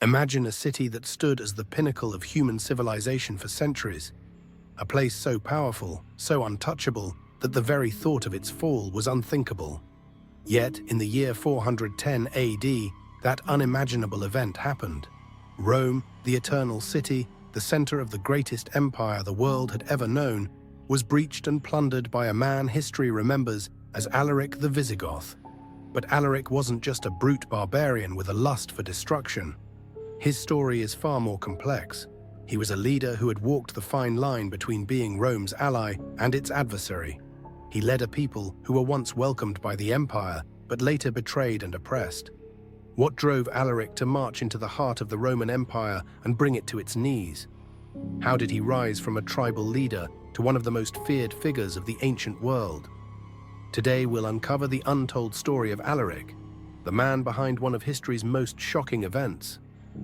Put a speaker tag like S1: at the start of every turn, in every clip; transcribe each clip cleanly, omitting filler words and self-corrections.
S1: Imagine a city that stood as the pinnacle of human civilization for centuries, a place so powerful, so untouchable, that the very thought of its fall was unthinkable. Yet, in the year 410 AD, that unimaginable event happened. Rome, the eternal city, the center of the greatest empire the world had ever known, was breached and plundered by a man history remembers as Alaric the Visigoth. But Alaric wasn't just a brute barbarian with a lust for destruction. His story is far more complex. He was a leader who had walked the fine line between being Rome's ally and its adversary. He led a people who were once welcomed by the empire, but later betrayed and oppressed. What drove Alaric to march into the heart of the Roman Empire and bring it to its knees? How did he rise from a tribal leader to one of the most feared figures of the ancient world? Today we'll uncover the untold story of Alaric, the man behind one of history's most shocking events,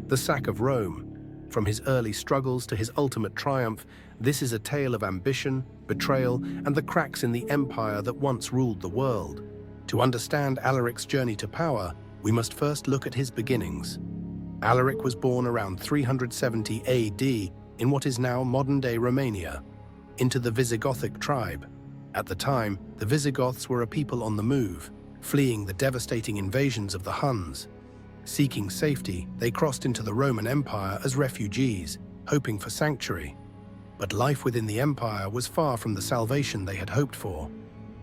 S1: the sack of Rome. From his early struggles to his ultimate triumph, this is a tale of ambition, betrayal, and the cracks in the empire that once ruled the world. To understand Alaric's journey to power, we must first look at his beginnings. Alaric was born around 370 AD in what is now modern-day Romania, into the Visigothic tribe. At the time, the Visigoths were a people on the move, fleeing the devastating invasions of the Huns. Seeking safety, they crossed into the Roman Empire as refugees, hoping for sanctuary. But life within the empire was far from the salvation they had hoped for.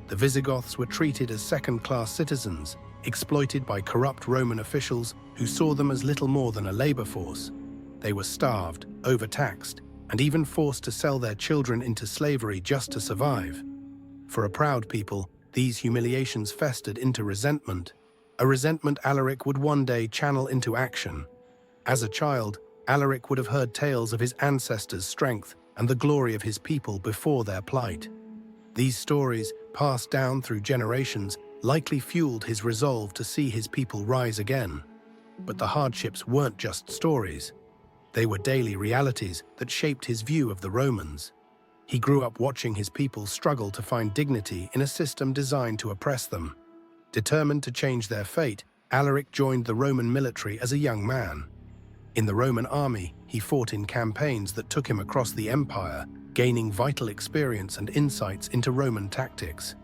S1: The Visigoths were treated as second-class citizens, exploited by corrupt Roman officials who saw them as little more than a labor force. They were starved, overtaxed, and even forced to sell their children into slavery just to survive. For a proud people, these humiliations festered into resentment, a resentment Alaric would one day channel into action. As a child, Alaric would have heard tales of his ancestors' strength and the glory of his people before their plight. These stories, passed down through generations, likely fueled his resolve to see his people rise again. But the hardships weren't just stories. They were daily realities that shaped his view of the Romans. He grew up watching his people struggle to find dignity in a system designed to oppress them. Determined to change their fate, Alaric joined the Roman military as a young man. In the Roman army, he fought in campaigns that took him across the empire, gaining vital experience and insights into Roman tactics.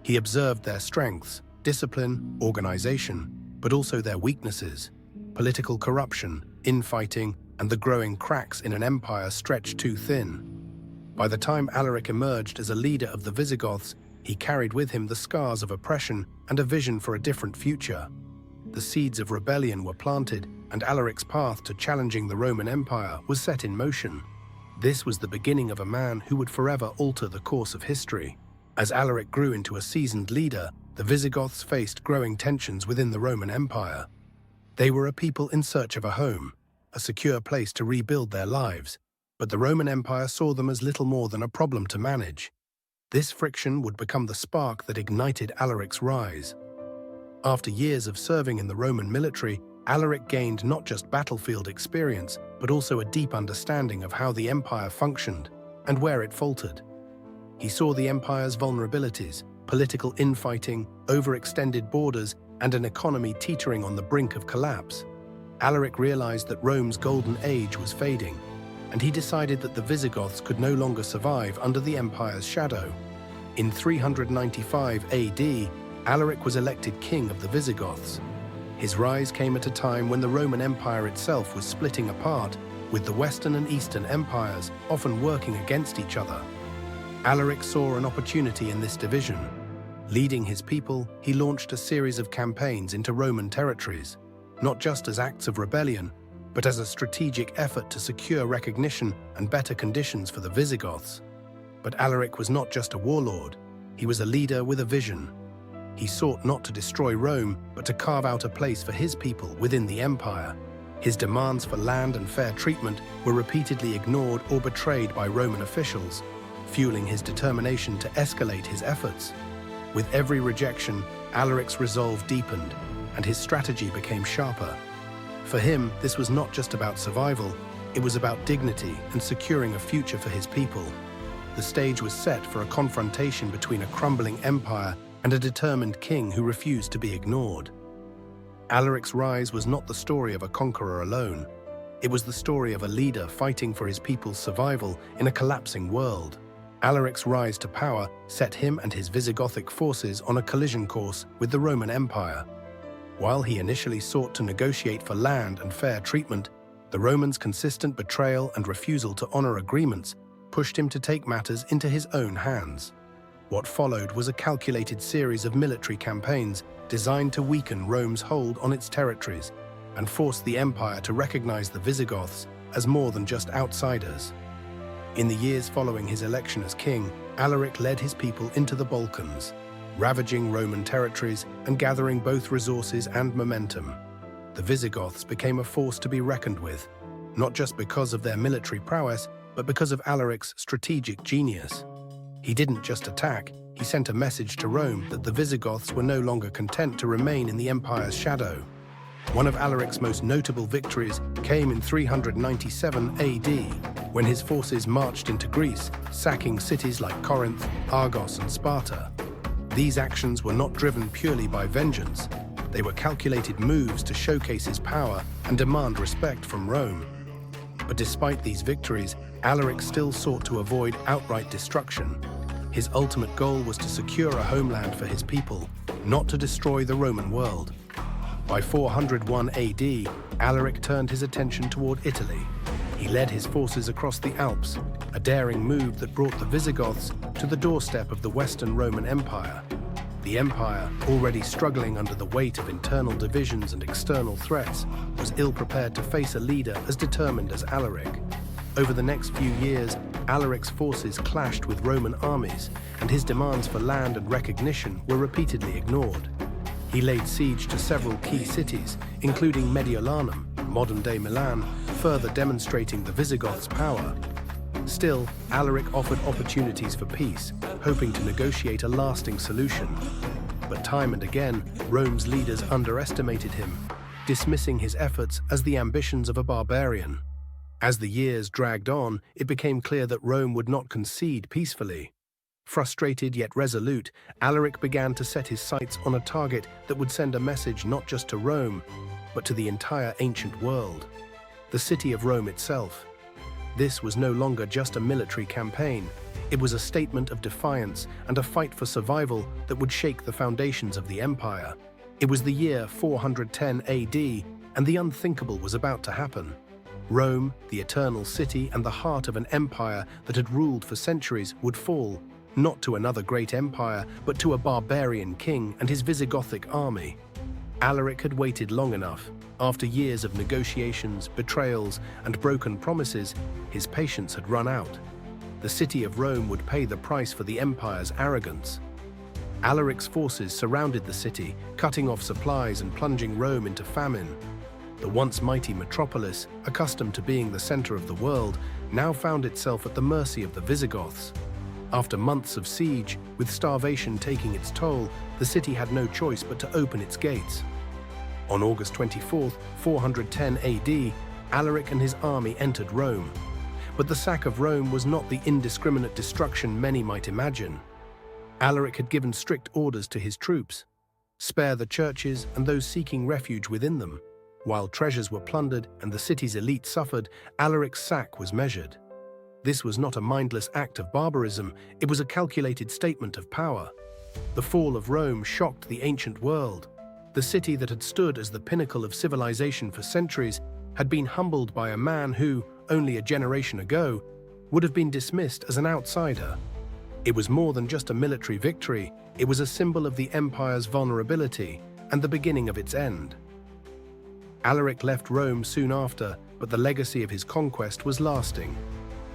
S1: He observed their strengths, discipline, organization, but also their weaknesses: political corruption, infighting, and the growing cracks in an empire stretched too thin. By the time Alaric emerged as a leader of the Visigoths, he carried with him the scars of oppression and a vision for a different future. The seeds of rebellion were planted, and Alaric's path to challenging the Roman Empire was set in motion. This was the beginning of a man who would forever alter the course of history. As Alaric grew into a seasoned leader, the Visigoths faced growing tensions within the Roman Empire. They were a people in search of a home, a secure place to rebuild their lives, but the Roman Empire saw them as little more than a problem to manage. This friction would become the spark that ignited Alaric's rise. After years of serving in the Roman military, Alaric gained not just battlefield experience, but also a deep understanding of how the empire functioned and where it faltered. He saw the empire's vulnerabilities: political infighting, overextended borders, and an economy teetering on the brink of collapse. Alaric realized that Rome's golden age was fading, and he decided that the Visigoths could no longer survive under the empire's shadow. In 395 AD, Alaric was elected king of the Visigoths. His rise came at a time when the Roman Empire itself was splitting apart, with the Western and Eastern empires often working against each other. Alaric saw an opportunity in this division. Leading his people, he launched a series of campaigns into Roman territories, not just as acts of rebellion, but as a strategic effort to secure recognition and better conditions for the Visigoths. But Alaric was not just a warlord, he was a leader with a vision. He sought not to destroy Rome, but to carve out a place for his people within the empire. His demands for land and fair treatment were repeatedly ignored or betrayed by Roman officials, fueling his determination to escalate his efforts. With every rejection, Alaric's resolve deepened, and his strategy became sharper. For him, this was not just about survival, it was about dignity and securing a future for his people. The stage was set for a confrontation between a crumbling empire and a determined king who refused to be ignored. Alaric's rise was not the story of a conqueror alone. It was the story of a leader fighting for his people's survival in a collapsing world. Alaric's rise to power set him and his Visigothic forces on a collision course with the Roman Empire. While he initially sought to negotiate for land and fair treatment, the Romans' consistent betrayal and refusal to honor agreements pushed him to take matters into his own hands. What followed was a calculated series of military campaigns designed to weaken Rome's hold on its territories and force the empire to recognize the Visigoths as more than just outsiders. In the years following his election as king, Alaric led his people into the Balkans, ravaging Roman territories and gathering both resources and momentum. The Visigoths became a force to be reckoned with, not just because of their military prowess, but because of Alaric's strategic genius. He didn't just attack, he sent a message to Rome that the Visigoths were no longer content to remain in the empire's shadow. One of Alaric's most notable victories came in 397 AD, when his forces marched into Greece, sacking cities like Corinth, Argos, and Sparta. These actions were not driven purely by vengeance. They were calculated moves to showcase his power and demand respect from Rome. But despite these victories, Alaric still sought to avoid outright destruction. His ultimate goal was to secure a homeland for his people, not to destroy the Roman world. By 401 AD, Alaric turned his attention toward Italy. He led his forces across the Alps, a daring move that brought the Visigoths to the doorstep of the Western Roman Empire. The empire, already struggling under the weight of internal divisions and external threats, was ill-prepared to face a leader as determined as Alaric. Over the next few years, Alaric's forces clashed with Roman armies, and his demands for land and recognition were repeatedly ignored. He laid siege to several key cities, including Mediolanum, modern-day Milan, further demonstrating the Visigoths' power. Still, Alaric offered opportunities for peace, hoping to negotiate a lasting solution. But time and again, Rome's leaders underestimated him, dismissing his efforts as the ambitions of a barbarian. As the years dragged on, it became clear that Rome would not concede peacefully. Frustrated yet resolute, Alaric began to set his sights on a target that would send a message not just to Rome, but to the entire ancient world: the city of Rome itself. This was no longer just a military campaign. It was a statement of defiance and a fight for survival that would shake the foundations of the empire. It was the year 410 AD, and the unthinkable was about to happen. Rome, the eternal city and the heart of an empire that had ruled for centuries, would fall, not to another great empire, but to a barbarian king and his Visigothic army. Alaric had waited long enough. After years of negotiations, betrayals, and broken promises, his patience had run out. The city of Rome would pay the price for the empire's arrogance. Alaric's forces surrounded the city, cutting off supplies and plunging Rome into famine. The once mighty metropolis, accustomed to being the center of the world, now found itself at the mercy of the Visigoths. After months of siege, with starvation taking its toll, the city had no choice but to open its gates. On August 24, 410 AD, Alaric and his army entered Rome. But the sack of Rome was not the indiscriminate destruction many might imagine. Alaric had given strict orders to his troops: spare the churches and those seeking refuge within them. While treasures were plundered and the city's elite suffered, Alaric's sack was measured. This was not a mindless act of barbarism, it was a calculated statement of power. The fall of Rome shocked the ancient world. The city that had stood as the pinnacle of civilization for centuries had been humbled by a man who, only a generation ago, would have been dismissed as an outsider. It was more than just a military victory, it was a symbol of the empire's vulnerability and the beginning of its end. Alaric left Rome soon after, but the legacy of his conquest was lasting.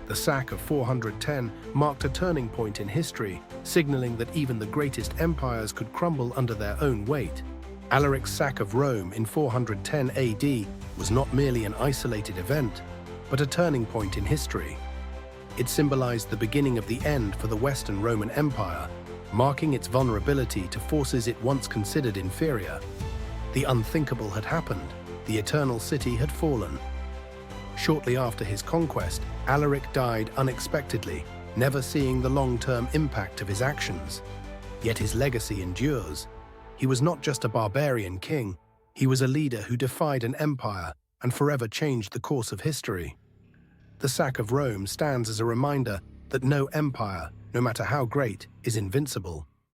S1: The sack of 410 marked a turning point in history, signaling that even the greatest empires could crumble under their own weight. Alaric's sack of Rome in 410 AD was not merely an isolated event, but a turning point in history. It symbolized the beginning of the end for the Western Roman Empire, marking its vulnerability to forces it once considered inferior. The unthinkable had happened. The eternal city had fallen. Shortly after his conquest, Alaric died unexpectedly, never seeing the long-term impact of his actions. Yet his legacy endures. He was not just a barbarian king, he was a leader who defied an empire, and forever changed the course of history. The sack of Rome stands as a reminder that no empire, no matter how great, is invincible.